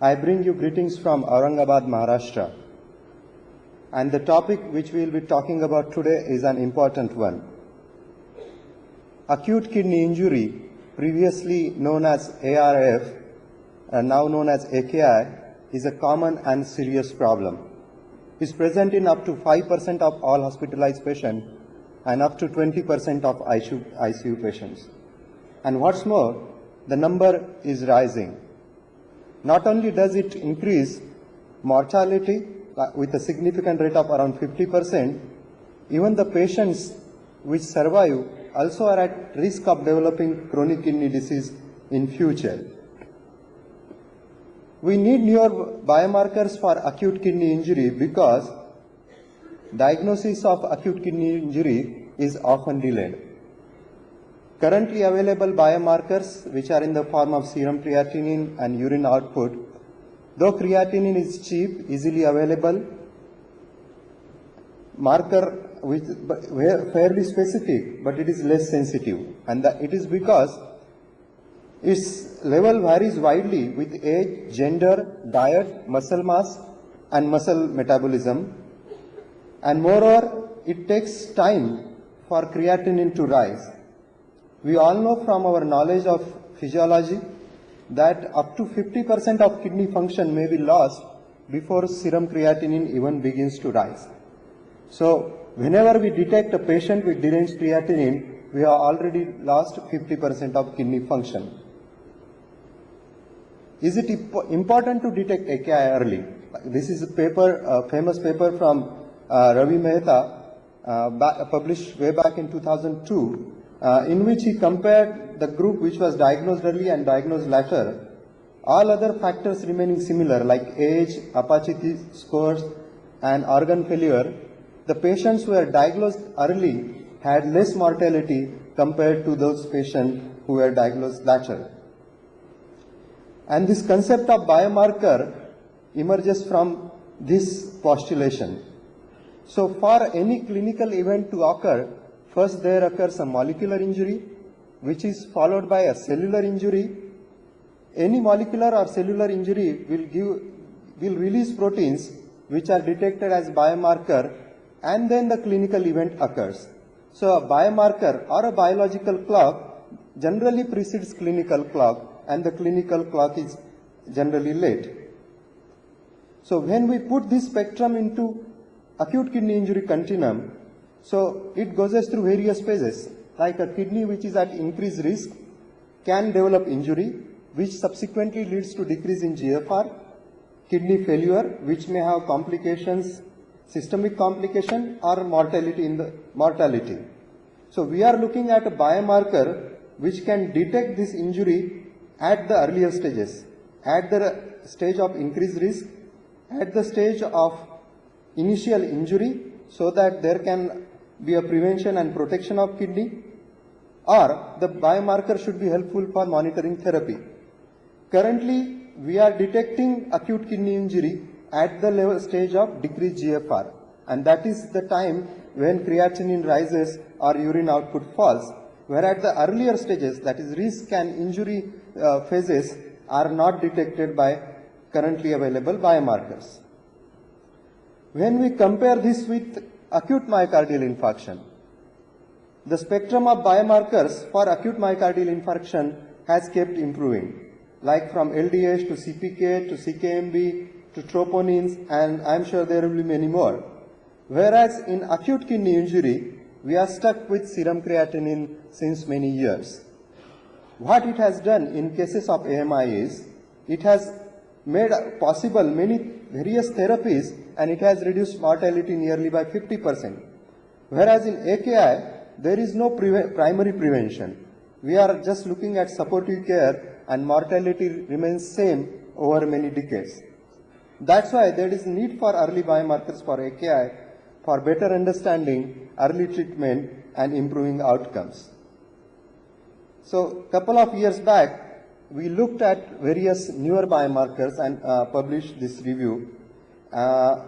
I bring you greetings from Aurangabad, Maharashtra. And the topic which we will be talking about today is an important one. Acute kidney injury, previously known as ARF, and now known as AKI, is a common and serious problem. It is present in up to 5% of all hospitalized patients and up to 20% of ICU patients. And what's more, the number is rising. Not only does it increase mortality with a significant rate of around 50%, even the patients which survive also are at risk of developing chronic kidney disease in future. We need newer biomarkers for acute kidney injury because diagnosis of acute kidney injury is often delayed. Currently available biomarkers, which are in the form of serum creatinine and urine output, though creatinine is cheap, easily available, marker which fairly specific, but it is less sensitive, and it is because its level varies widely with age, gender, diet, muscle mass, and muscle metabolism, and moreover, it takes time for creatinine to rise. We all know from our knowledge of physiology that up to 50% of kidney function may be lost before serum creatinine even begins to rise. So, whenever we detect a patient with deranged creatinine, we have already lost 50% of kidney function. Is it important to detect AKI early? This is a famous paper from Ravi Mehta, published way back in 2002, in which he compared the group which was diagnosed early and diagnosed later, all other factors remaining similar like age, Apache scores, and organ failure. The patients who were diagnosed early had less mortality compared to those patients who were diagnosed later. And this concept of biomarker emerges from this postulation. So for any clinical event to occur, first there occurs a molecular injury, which is followed by a cellular injury. Any molecular or cellular injury will release proteins which are detected as biomarker, and then the clinical event occurs. So a biomarker or a biological clock generally precedes clinical clock, and the clinical clock is generally late. So when we put this spectrum into acute kidney injury continuum, so it goes through various phases, like a kidney which is at increased risk can develop injury, which subsequently leads to decrease in GFR, kidney failure, which may have complications, systemic complication or mortality. So we are looking at a biomarker which can detect this injury at the earlier stages, at the stage of increased risk, at the stage of initial injury, so that there can be a prevention and protection of kidney, or the biomarker should be helpful for monitoring therapy. Currently, we are detecting acute kidney injury at the stage of decreased GFR, and that is the time when creatinine rises or urine output falls, where at the earlier stages, that is risk and injury phases, are not detected by currently available biomarkers. When we compare this with acute myocardial infarction, the spectrum of biomarkers for acute myocardial infarction has kept improving, like from LDH to CPK to CKMB to troponins, and I'm sure there will be many more. Whereas in acute kidney injury, we are stuck with serum creatinine since many years. What it has done in cases of AMI is, it has made possible many various therapies, and it has reduced mortality nearly by 50%. Whereas in AKI, there is no primary prevention. We are just looking at supportive care, and mortality remains same over many decades. That's why there is need for early biomarkers for AKI for better understanding, early treatment, and improving outcomes. So a couple of years back, we looked at various newer biomarkers and published this review.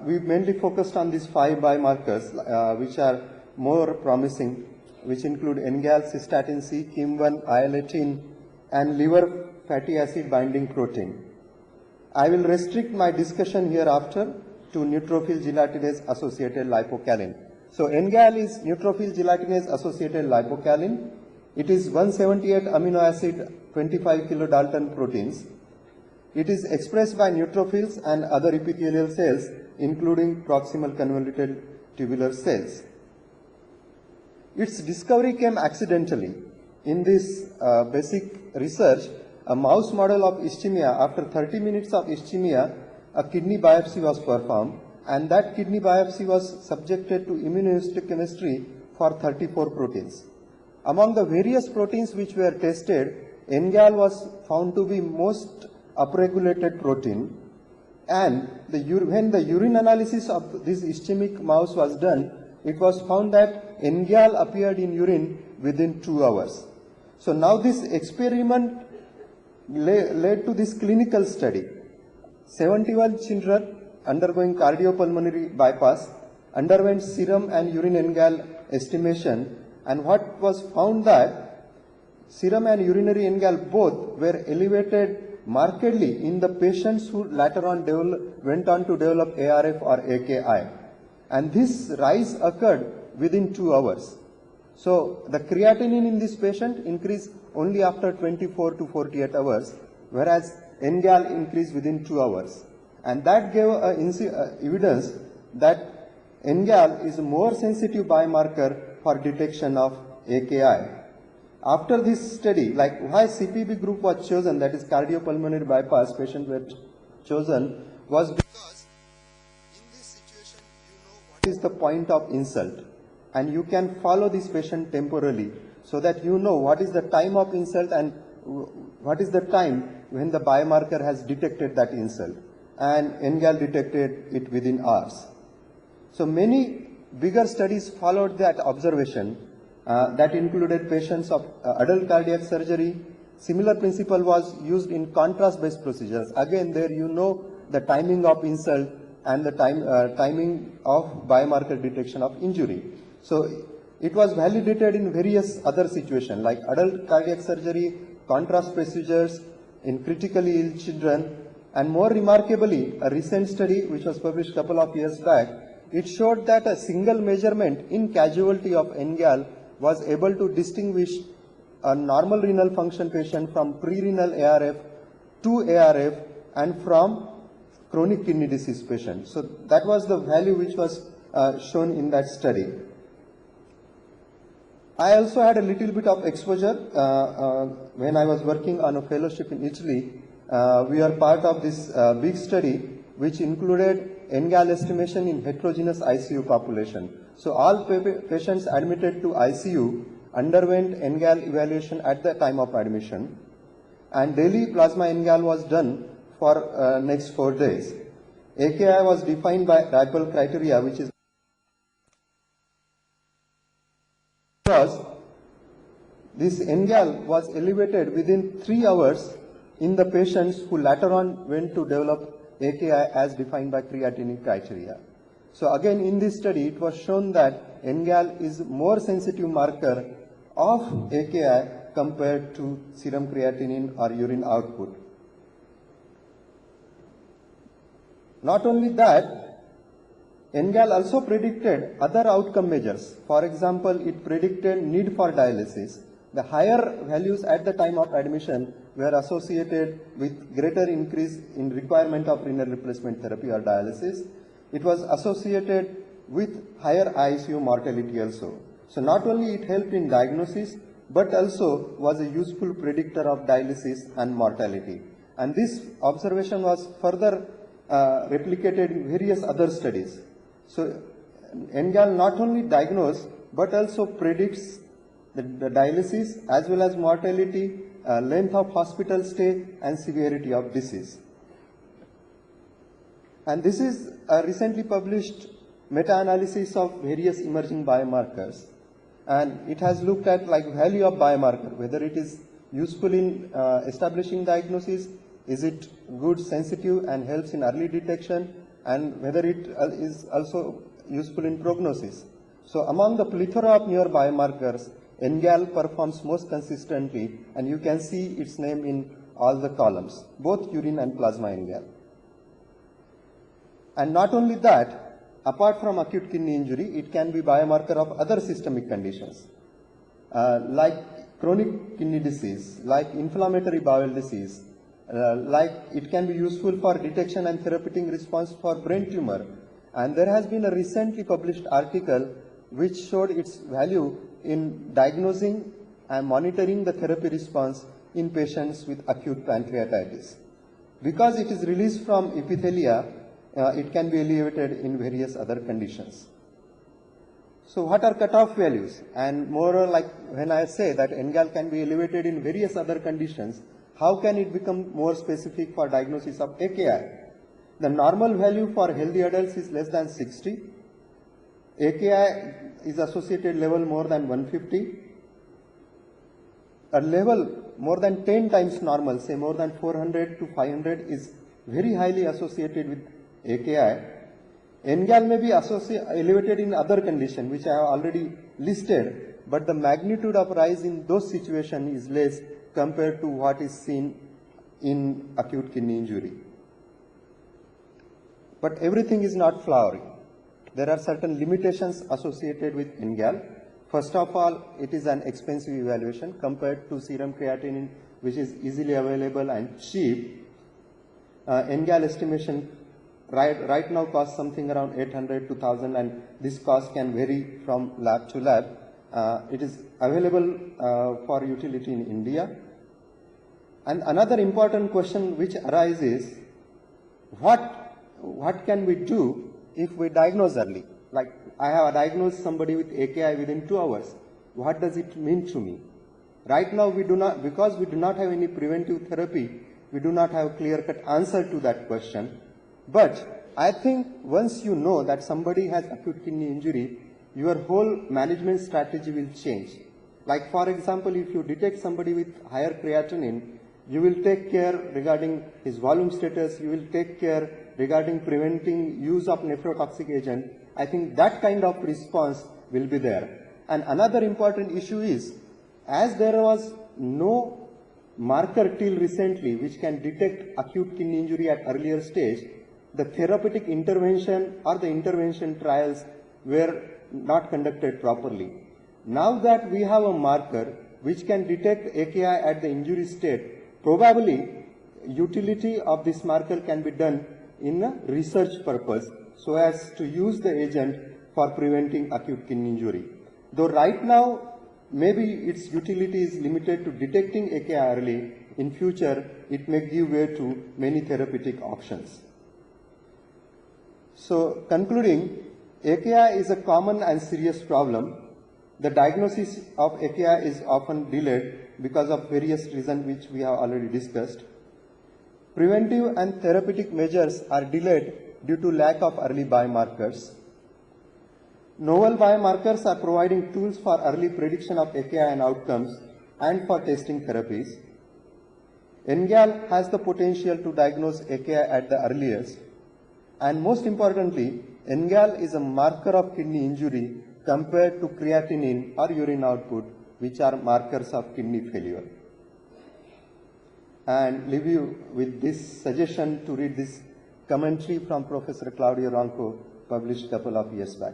We mainly focused on these 5 biomarkers which are more promising, which include NGAL, cystatin C, KIM1, IL-18, and liver fatty acid binding protein. I will restrict my discussion hereafter to neutrophil gelatinase associated lipocalin. So NGAL is neutrophil gelatinase associated lipocalin. It is 178 amino acid, 25 kilodalton proteins. It is expressed by neutrophils and other epithelial cells, including proximal convoluted tubular cells. Its discovery came accidentally. In this basic research, a mouse model of ischemia, after 30 minutes of ischemia, a kidney biopsy was performed, and that kidney biopsy was subjected to immunohistochemistry for 34 proteins. Among the various proteins which were tested, NGAL was found to be most upregulated protein, and when the urine analysis of this ischemic mouse was done, it was found that NGAL appeared in urine within 2 hours. So now this experiment led to this clinical study. 71 children undergoing cardiopulmonary bypass underwent serum and urine NGAL estimation, and what was found that serum and urinary NGAL both were elevated markedly in the patients who later on went on to develop ARF or AKI. And this rise occurred within 2 hours. So the creatinine in this patient increased only after 24 to 48 hours, whereas NGAL increased within 2 hours. And that gave evidence that NGAL is a more sensitive biomarker for detection of AKI. After this study, like why CPB group was chosen, that is cardiopulmonary bypass patients were chosen, was because in this situation you know what is the point of insult, and you can follow this patient temporally so that you know what is the time of insult and what is the time when the biomarker has detected that insult, and NGAL detected it within hours. So many bigger studies followed that observation that included patients of adult cardiac surgery. Similar principle was used in contrast-based procedures. Again, there you know the timing of insult and the timing of biomarker detection of injury. So it was validated in various other situations like adult cardiac surgery, contrast procedures, in critically ill children, and more remarkably, a recent study which was published a couple of years back, it showed that a single measurement in casualty of NGAL was able to distinguish a normal renal function patient from pre-renal ARF to ARF and from chronic kidney disease patient. So that was the value which was shown in that study. I also had a little bit of exposure when I was working on a fellowship in Italy. We are part of this big study which included NGAL estimation in heterogeneous ICU population. So all patients admitted to ICU underwent NGAL evaluation at the time of admission, and daily plasma NGAL was done for next 4 days. AKI was defined by Rapel criteria, which is because this NGAL was elevated within 3 hours in the patients who later on went to develop AKI as defined by creatinine criteria. So again, in this study, it was shown that NGAL is more sensitive marker of AKI compared to serum creatinine or urine output. Not only that, NGAL also predicted other outcome measures. For example, it predicted need for dialysis. The higher values at the time of admission were associated with greater increase in requirement of renal replacement therapy or dialysis. It was associated with higher ICU mortality also. So not only it helped in diagnosis, but also was a useful predictor of dialysis and mortality. And this observation was further replicated in various other studies. So NGAL not only diagnoses, but also predicts the dialysis as well as mortality, length of hospital stay, and severity of disease. And this is a recently published meta-analysis of various emerging biomarkers. And it has looked at like value of biomarker, whether it is useful in establishing diagnosis, is it good, sensitive, and helps in early detection, and whether it is also useful in prognosis. So among the plethora of newer biomarkers, NGAL performs most consistently, and you can see its name in all the columns, both urine and plasma NGAL. And not only that, apart from acute kidney injury, it can be biomarker of other systemic conditions, like chronic kidney disease, like inflammatory bowel disease, like it can be useful for detection and therapeutic response for brain tumor. And there has been a recently published article which showed its value in diagnosing and monitoring the therapy response in patients with acute pancreatitis. Because it is released from epithelia, it can be elevated in various other conditions. So what are cutoff values? And more like when I say that NGAL can be elevated in various other conditions, how can it become more specific for diagnosis of AKI? The normal value for healthy adults is less than 60. AKI is associated level more than 150. A level more than 10 times normal, say more than 400 to 500, is very highly associated with AKI. NGAL may be elevated in other conditions, which I have already listed, but the magnitude of rise in those situations is less compared to what is seen in acute kidney injury. But everything is not flowery. There are certain limitations associated with NGAL. First of all, it is an expensive evaluation compared to serum creatinine, which is easily available and cheap. NGAL estimation right now costs something around 800 to 1000, and this cost can vary from lab to lab. It is available for utility in India. And another important question which arises, what can we do if we diagnose early? Like, I have diagnosed somebody with AKI within 2 hours. What does it mean to me? Right now, because we do not have any preventive therapy, we do not have a clear-cut answer to that question. But I think once you know that somebody has acute kidney injury, your whole management strategy will change. Like, for example, if you detect somebody with higher creatinine, you will take care regarding his volume status, you will take care regarding preventing use of nephrotoxic agent. I think that kind of response will be there. And another important issue is, as there was no marker till recently which can detect acute kidney injury at earlier stage, the therapeutic intervention or the intervention trials were not conducted properly. Now that we have a marker which can detect AKI at the injury state, probably utility of this marker can be done in a research purpose so as to use the agent for preventing acute kidney injury. Though right now, maybe its utility is limited to detecting AKI early, in future it may give way to many therapeutic options. So concluding, AKI is a common and serious problem. The diagnosis of AKI is often delayed because of various reasons which we have already discussed. Preventive and therapeutic measures are delayed due to lack of early biomarkers. Novel biomarkers are providing tools for early prediction of AKI and outcomes and for testing therapies. NGAL has the potential to diagnose AKI at the earliest. And most importantly, NGAL is a marker of kidney injury compared to creatinine or urine output, which are markers of kidney failure. And leave you with this suggestion to read this commentary from Professor Claudio Ronco, published a couple of years back.